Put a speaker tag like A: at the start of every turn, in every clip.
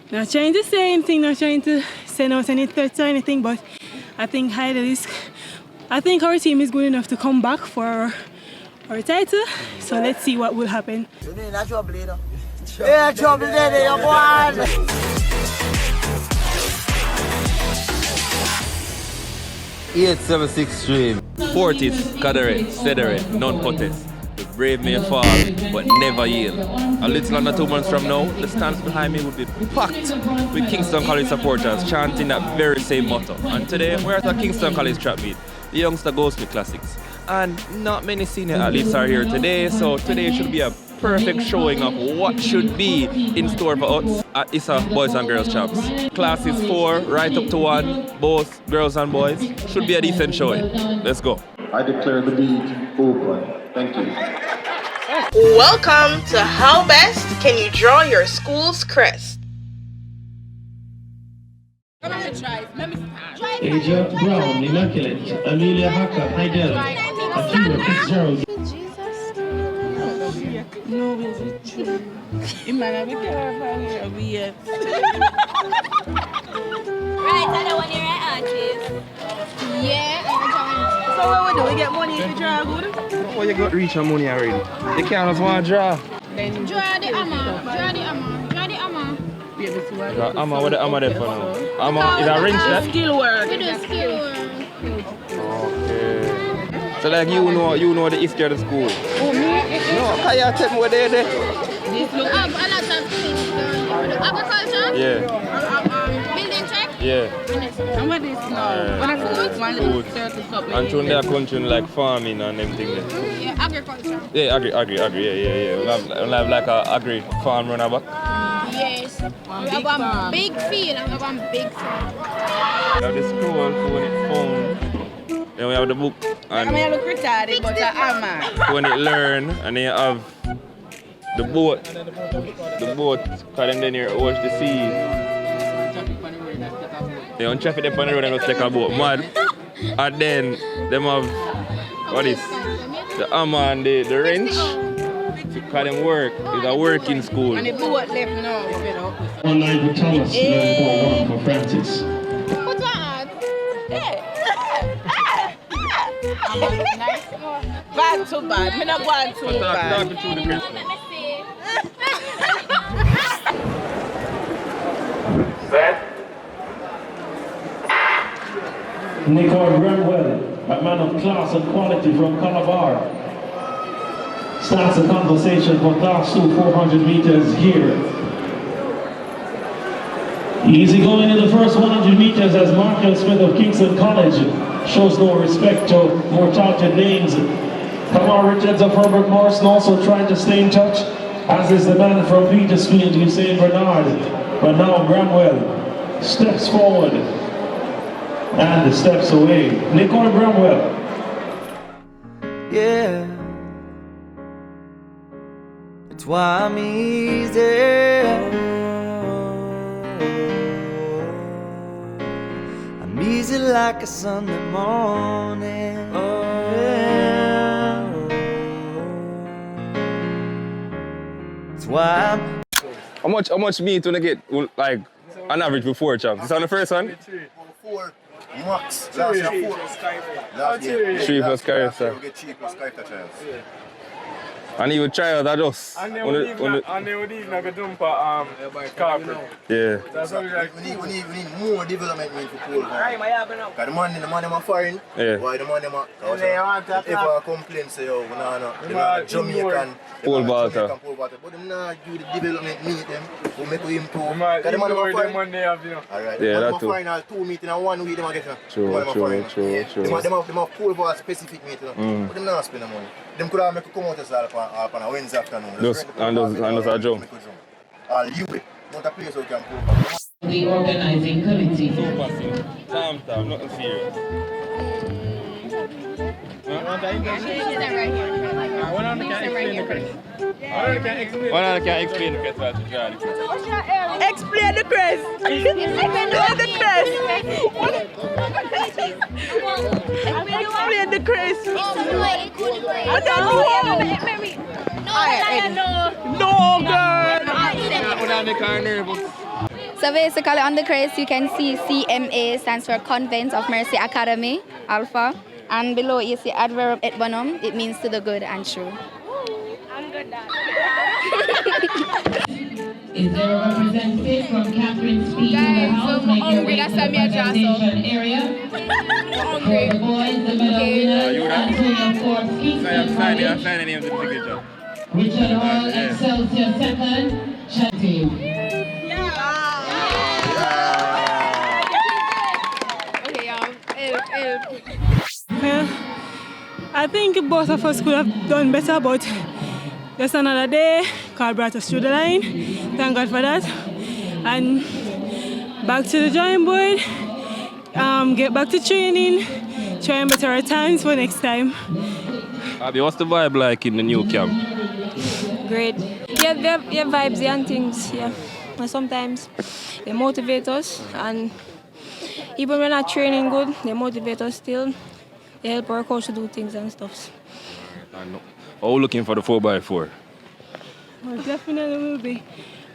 A: Not trying to say anything, not trying to send out any threats or anything, but I think I think our team is good enough to come back for our title. So let's see what will happen.
B: Yeah, trouble there, you boy.
C: 876 stream.
D: Fortis, caderet, sederet, non-potest. The brave may fall, but never yield. A little under 2 months from now, the stands behind me will be packed with Kingston College supporters chanting that very same motto. And today, we're at a Kingston College trap meet, the Youngster Goldsmith Classics. And not many senior athletes are here today, so today should be a perfect showing of what should be in store for us at ISA Boys and Girls Champs. Classes 4 right up to 1, both girls and boys. Should be a decent showing. Let's go.
E: I declare the league open. Thank you.
F: Welcome to How Best Can You Draw Your School's Crest?
G: Asia Brown, Immaculate, Amelia Hacker, Hydel, Akira Fitzgerald.
A: No, is it true? Imagine we can't find it yet.
H: Right, I don't want to write artist. Yeah,
A: So what we do? We get money if we draw good?
C: Oh, you got reach on money already. You can't just want to draw.
H: draw the Amma.
C: Draw Amma, what the Amma there for now? Amma is a wrench that?
A: Skill work.
H: We do skill work.
C: Okay. So like you know the history of the school?
A: Oh, me?
C: No, can you tell me what they did?
H: We have a lot of things. Agriculture.
C: Yeah.
H: Building check.
C: Yeah.
A: And what is now? When I food?
C: And to their country like farming and everything there.
H: Yeah, agriculture.
C: Yeah, agri, yeah. We'll have like a agri farm run back.
H: Yes. We have a big field and we have a big farm.
C: We have the scroll for when it's found. Then we have the book. And
A: I look retarded, but I'm
C: when it learn, and then you have the boat. The boat, because then you watch the sea. They don't traffic them on the road and just take a boat, mad. And then them have, what is, the hammer and the wrench. Because them work, it's a working school.
A: And the boat left now.
G: Online with Thomas, 9.1 for Francis.
H: What's that?
A: Bad too bad. Me not going too bad.
C: Talk through the Christmas.
H: Let me see.
G: Nicole Granwell, a man of class and quality from Calabar, starts a conversation for class 2, 400 meters here. Easy going in the first 100 meters as Markel Smith of Kingston College shows no respect to more talented names. Kamar Richards of Herbert Morrison also trying to stay in touch, as is the man from Petersfield, Hussein Bernard. But now Bramwell steps forward and steps away. Nicole Bramwell.
B: Yeah, it's why I'm easy. I'm easy like a Sunday morning. Yeah. It's why I'm.
C: How much meat when I get like on average before champs? Is that on the first one?
E: 4 max. Last year 4. Last year
C: 3 plus carry, sir.
E: we get 3 plus Skype trials.
C: And you would try out that just.
I: And they would even have a dump carpet.
C: Yeah.
I: That's what we like.
E: We need more development for pole vault. Because the man them are foreign.
C: Yeah.
E: Why the man them are ever complain say yo, they are Jamaican
C: Pole vaulter.
E: But them not do the development meet them who make we improve.
I: We might
E: Because the man them
I: ignore
E: are
I: them
E: foreign.
I: when they have, you know.
E: Alright,
C: Yeah,
E: the man
C: that
E: them are
C: too.
E: foreign all 2 meetings in 1 week them are get.
C: True.
E: Them have pole vault specific meeting. But them not spend the money. Them could have make a come out as well on a Wednesday afternoon.
C: Those a jump.
E: All you not a place where you can pull.
G: The organizing committee.
C: Time, nothing serious.
H: Right here.
I: One of them can explain the crest.
C: One of them can explain the crest while she draw the crest.
A: Explain the crest. Explain the crest. Explain the crest. I don't know. No, girl.
C: One of them can nervous.
J: So basically on the crest you can see CMA stands for Convent of Mercy Academy, Alpha. And below you see adverb et bonum, it means to the good and true.
K: Is there a representative from Catherine's Speech in the house? Make your way to the presentation area. For the boys, the medal winners, Antonio Forbes, Kingston College. Richard Hall, Excelsior second, Chanty.
A: Well, I think both of us could have done better, but just another day. God brought us through the line. Thank God for that. And back to the drawing board. Get back to training. Try and better our times for next time.
D: Abby, what's the vibe like in the new camp?
L: Great. Yeah, vibes and things, yeah. And sometimes they motivate us, and even when we're not training good, they motivate us still. They help our coach to do things and stuff.
D: How looking for the 4x4?
A: Well, definitely will be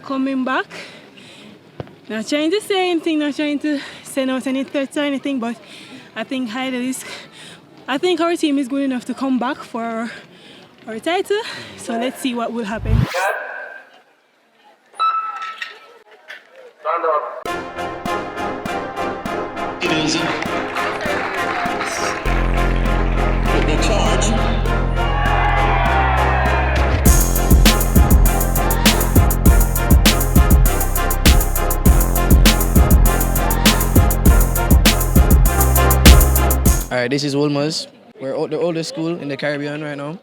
A: coming back. Not trying to say anything, not trying to send out any threats or anything, but I think I think our team is good enough to come back for our title. So let's see what will happen.
K: Stand up. It is the charge.
M: Alright, this is Wolmer's. We're the oldest school in the Caribbean right now.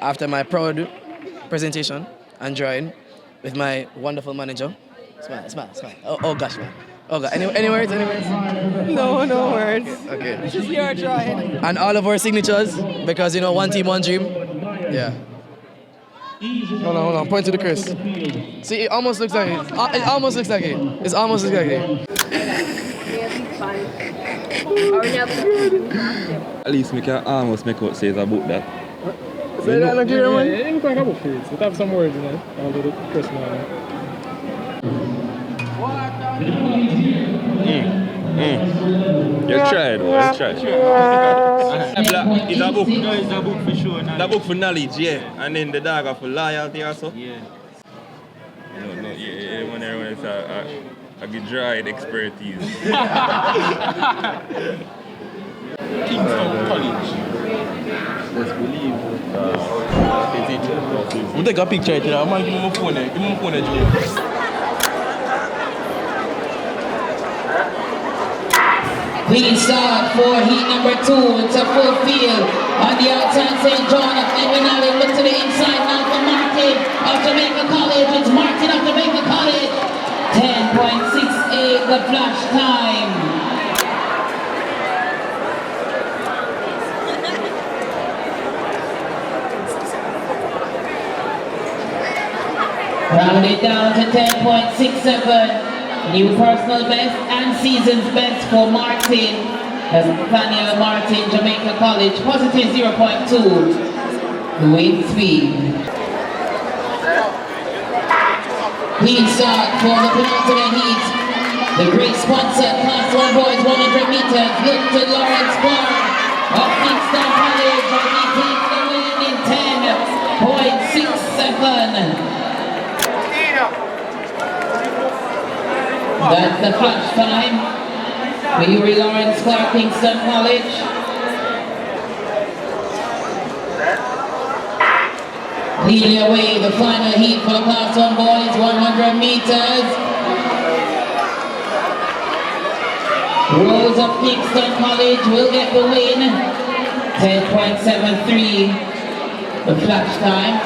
M: After my proud presentation and drawing with my wonderful manager. Smile. Oh gosh, man. Oh God. Any words?
N: No words.
M: Okay.
N: This is your drawing.
M: And all of our signatures, because one team, one dream. Yeah. Hold on. Point to the crest. See, it almost looks like it. It almost looks like it. It's almost looks like it.
D: At least we can almost make out say it's a book that.
I: Say that like here, man. It looks like a book for it. It have some words in it. I'll do the Christmas.
D: You tried, though. You tried. It's a book.
O: No, it's a book for sure.
D: The book for knowledge, yeah. And then the dagger for loyalty also.
O: Yeah.
D: When everyone is a good dried expertise.
O: Kingston College. Let's believe.
M: We'll take a picture right here. Man, give me my phone. Joe.
K: We start for heat number 2. It's a full field. On the outside, St. John of Eminale. Look to the inside now for Martin of Jamaica College. It's Martin of Jamaica College. 10.68 the flash time. Rounded down to 10.67. New personal best and season's best for Martin. That's Nathaniel Martin, Jamaica College, positive 0.2. Wind speed. Heat start for the penultimate heat. The great sponsor, Class 1 boys, 100 meters. Look to Lawrence Clark of Kingston College, and he takes the win in 10.67. That's the flash time. Yuri Lawrence Clark, Kingston College. Leading away the final heat for the Class 1 boys, 100 meters. Rose of Kingston College will get the win. 10.73 the flash time.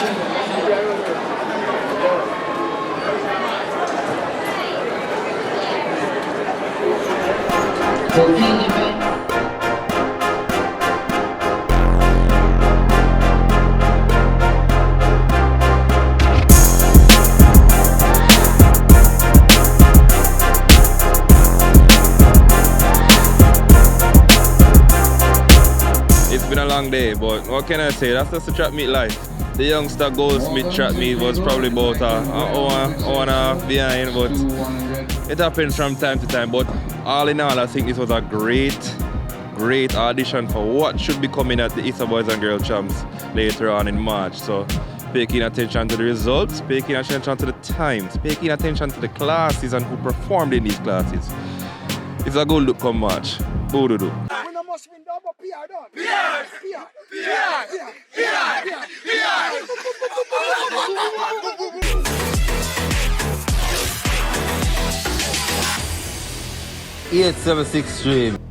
D: It's been a long day, but what can I say? That's just the track meet life.
C: The Youngster Goldsmith track meet was probably about an hour and a half behind, but it happens from time to time. But all in all, I think this was a great audition for what should be coming at the Easter Boys and Girls Champs later on in March. So paying attention to the results, paying attention to the times, paying attention to the classes and who performed in these classes. It's a good look come March. Boo-doo-doo.
O: PR. 876 stream.